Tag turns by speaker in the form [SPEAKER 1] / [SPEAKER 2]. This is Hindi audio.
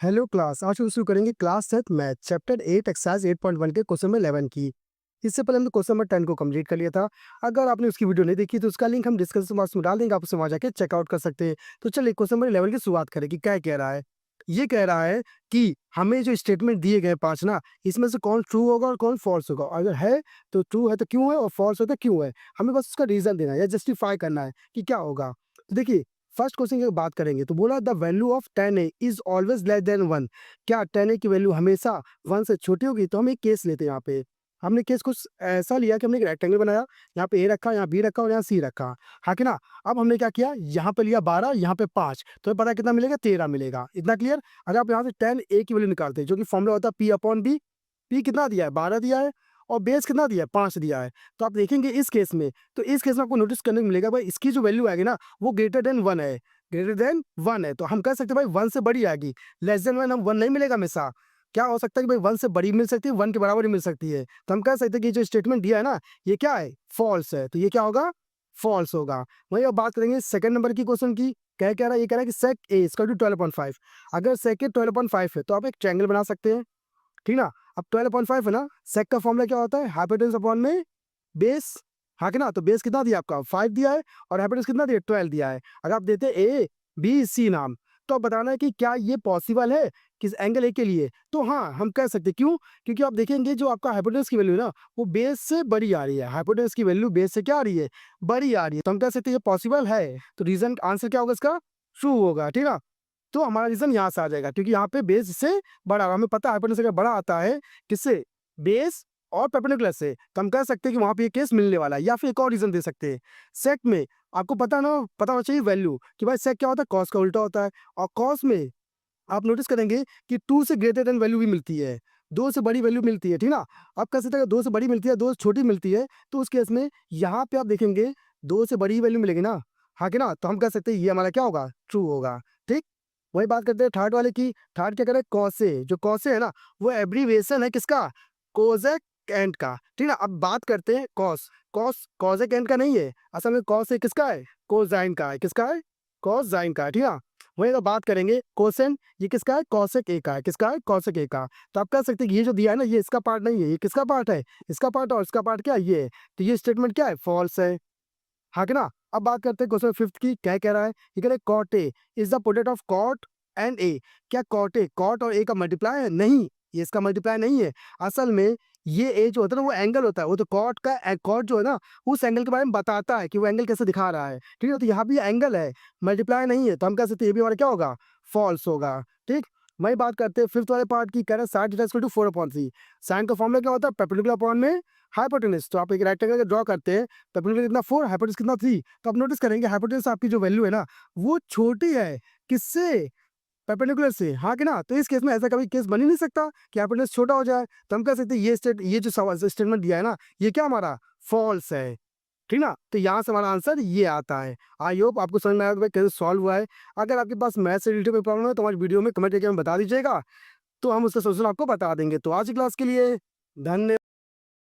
[SPEAKER 1] हेलो क्लास, आज हम शुरू करेंगे क्लास 7 मैथ चैप्टर 8 एक्सरसाइज 8.1 के क्वेश्चन नंबर 11 की। इससे पहले हमने क्वेश्चन नंबर 10 को कंप्लीट कर लिया था। अगर आपने उसकी वीडियो नहीं देखी तो उसका लिंक हम डिस्क्रिप्शन बॉक्स में डाल देंगे, आप उसे वहां जाके चेकआउट कर सकते हैं। तो चलिए क्वेश्चन नंबर 11 की शुरुआत करें कि क्या कह रहा है। ये कह रहा है कि हमें जो स्टेटमेंट दिए गए 5 ना, इसमें से कौन ट्रू होगा और कौन फॉल्स होगा। अगर है तो ट्रू है तो क्यों है, और फॉल्स है तो क्यों है। हमें बस उसका रीजन देना है या जस्टिफाई करना है कि क्या होगा। तो देखिए, फर्स्ट क्वेश्चन की बात करेंगे तो बोला the value of 10a is always less than 1। क्या 10a की वैल्यू हमेशा 1 से छोटी होगी। तो हम एक केस लेते हैं। यहाँ पे हमने केस कुछ ऐसा लिया कि हमने एक रेक्टेंगल बनाया, यहाँ पे a रखा, यहाँ b रखा और यहाँ c रखा, हाँ कि ना। अब हमने क्या किया, यहाँ पे लिया 12, यहाँ पे 5, तो हमें पता है कितना मिलेगा, 13 मिलेगा। इतना क्लियर। अगर आप यहाँ से 10a की वैल्यू निकालते हैं, जो कि फॉर्मूला होता है p/b। p कितना दिया है, 12 दिया है, और बेस कितना दिया है, 5 दिया है। तो आप देखेंगे इस केस में, तो इस केस में आपको नोटिस करने को मिलेगा भाई, इसकी जो वैल्यू आएगी ना, वो ग्रेटर देन 1 है। ग्रेटर देन 1 है तो हम कह सकते हैं भाई 1 से बड़ी आएगी। लेस देन 1 हम 1 नहीं मिलेगा हमेशा। क्या हो सकता है कि भाई 1 से बड़ी मिल सकती है, 1 के बराबर ही मिल सकती है। तो हम कह सकते हैं कि जो स्टेटमेंट दिया है ना, ये क्या है, फॉल्स है। तो ये क्या होगा, फॉल्स होगा। वही अब बात करेंगे सेकंड नंबर की क्वेश्चन की। क्या कह रहा है, ये कह रहा है कि सेक ए इक्वल टू 12.5। अगर सेक ए 12.5 है तो आप एक ट्रायंगल बना सकते हैं, ठीक ना। अब 12.5 है ना, सेक का फॉर्मूला क्या होता है, हाइपोटेन्यूज अपॉन में बेस, हाँ कि ना। तो बेस कितना दिया आपका, 5 दिया है, और हाइपोटेन्यूज कितना दिया, 12 दिया है। अगर आप देते ए बी सी नाम, तो आप बताना है कि क्या ये पॉसिबल है किस एंगल ए के लिए। तो हाँ, हम कह सकते हैं। क्यों, क्योंकि आप देखेंगे जो आपका हाइपोटेन्यूज की वैल्यू है ना, वो बेस से बड़ी आ रही है। हाइपोटेन्यूज की वैल्यू बेस से क्या आ रही है, बड़ी आ रही है। तो हम कह सकते हैं ये पॉसिबल है। तो रीजन आंसर क्या होगा इसका, ट्रू होगा, ठीक है। तो हमारा रीजन यहाँ से आ जाएगा, क्योंकि यहाँ पे बेस इससे बड़ा, हमें पता है हाइपोटेन्यूज अगर बड़ा आता है किससे, बेस और परपेंडिकुलर से, तो हम कह सकते हैं कि वहां पे ये केस मिलने वाला है। या फिर एक और रीजन दे सकते हैं, सेक में आपको पता ना, पता होना चाहिए वैल्यू कि भाई सेक क्या होता है, कॉस का उल्टा होता है। और कॉस में आप नोटिस करेंगे कि 2 से ग्रेटर देन वैल्यू भी मिलती है, 2 से बड़ी वैल्यू मिलती है, ठीक ना। आप कह सकते हैं 2 से बड़ी मिलती है, 2 से छोटी मिलती है, तो उस केस में यहाँ पे आप देखेंगे 2 से बड़ी वैल्यू मिलेगी ना, हाँ कि ना। तो हम कह सकते हैं ये हमारा क्या होगा, ट्रू होगा, ठीक। वही बात करते हैं थर्ड वाले की। थर्ड क्या करे, कॉसे। जो कॉसे है ना, वो एब्रीविएशन है किसका, कोसेक एंड का, ठीक ना। अब बात करते हैं कॉस। कॉस कॉसेक एंड का नहीं है, असल में कॉस है किसका है, कोसाइन का है। किसका है, कोसाइन का है, ठीक है। वही तो बात करेंगे कोसेन, ये किसका है, कॉसेक ए का है। किसका है, कॉसेक ए का। तो आप कह सकते हैं कि ये जो दिया है ना, ये इसका पार्ट नहीं है, ये किसका पार्ट है, इसका पार्ट, और इसका पार्ट क्या है, ये है। तो ये स्टेटमेंट क्या है, फॉल्स है, हाँ कि ना। अब बात करते हैं क्वेश्चन फिफ्थ की। क्या कह रहा है, ये कह रहा है cot A is the product of cot and A. क्या कॉट ए, कॉट और ए का मल्टीप्लाई है, नहीं, ये इसका मल्टीप्लाई नहीं है। असल में ये ए जो होता है ना, वो एंगल होता है। वो तो कॉट का, कॉट जो है ना, उस एंगल के बारे में बताता है कि वो एंगल कैसे दिखा रहा है, ठीक है। तो यहाँ भी एंगल है, मल्टीप्लाई नहीं है। तो हम कह सकते हैं ये भी हमारा क्या होगा, फॉल्स होगा, ठीक। वही बात करते हैं फिफ्थ वाले पार्ट की। कह रहा है sine theta equal to 4/3। Sine का फॉर्मूला क्या होता है, परपेंडिकुलर अपॉन में हाइपोटेन्यूज। तो आप एक रेक्टेंगल ड्रॉ करते हैं, परपेंडिकुलर कितना 4, हाइपोटेन्यूज कितना 3। तो आप नोटिस करेंगे हाइपोटेन्यूज आपकी जो वैल्यू है ना, वो छोटी है किससे, परपेंडिकुलर से, हाँ कि ना। तो इस केस में ऐसा कभी केस बन ही नहीं सकता कि हाइपोटेन्यूज छोटा हो जाए। तो हम कह सकते हैं ये जो सवाल स्टेटमेंट दिया है ना, ये क्या हमारा फॉल्स है, ठीक ना। तो यहाँ से हमारा आंसर ये आता है। आई होप आपको समझ में आया कि कैसे सॉल्व हुआ है। अगर आपके पास मैथ से रिलेटेड कोई प्रॉब्लम है तो हमारी वीडियो में कमेंट करके हमें बता दीजिएगा, तो हम उसका सोल्यूशन आपको बता देंगे। तो आज की क्लास के लिए धन्यवाद।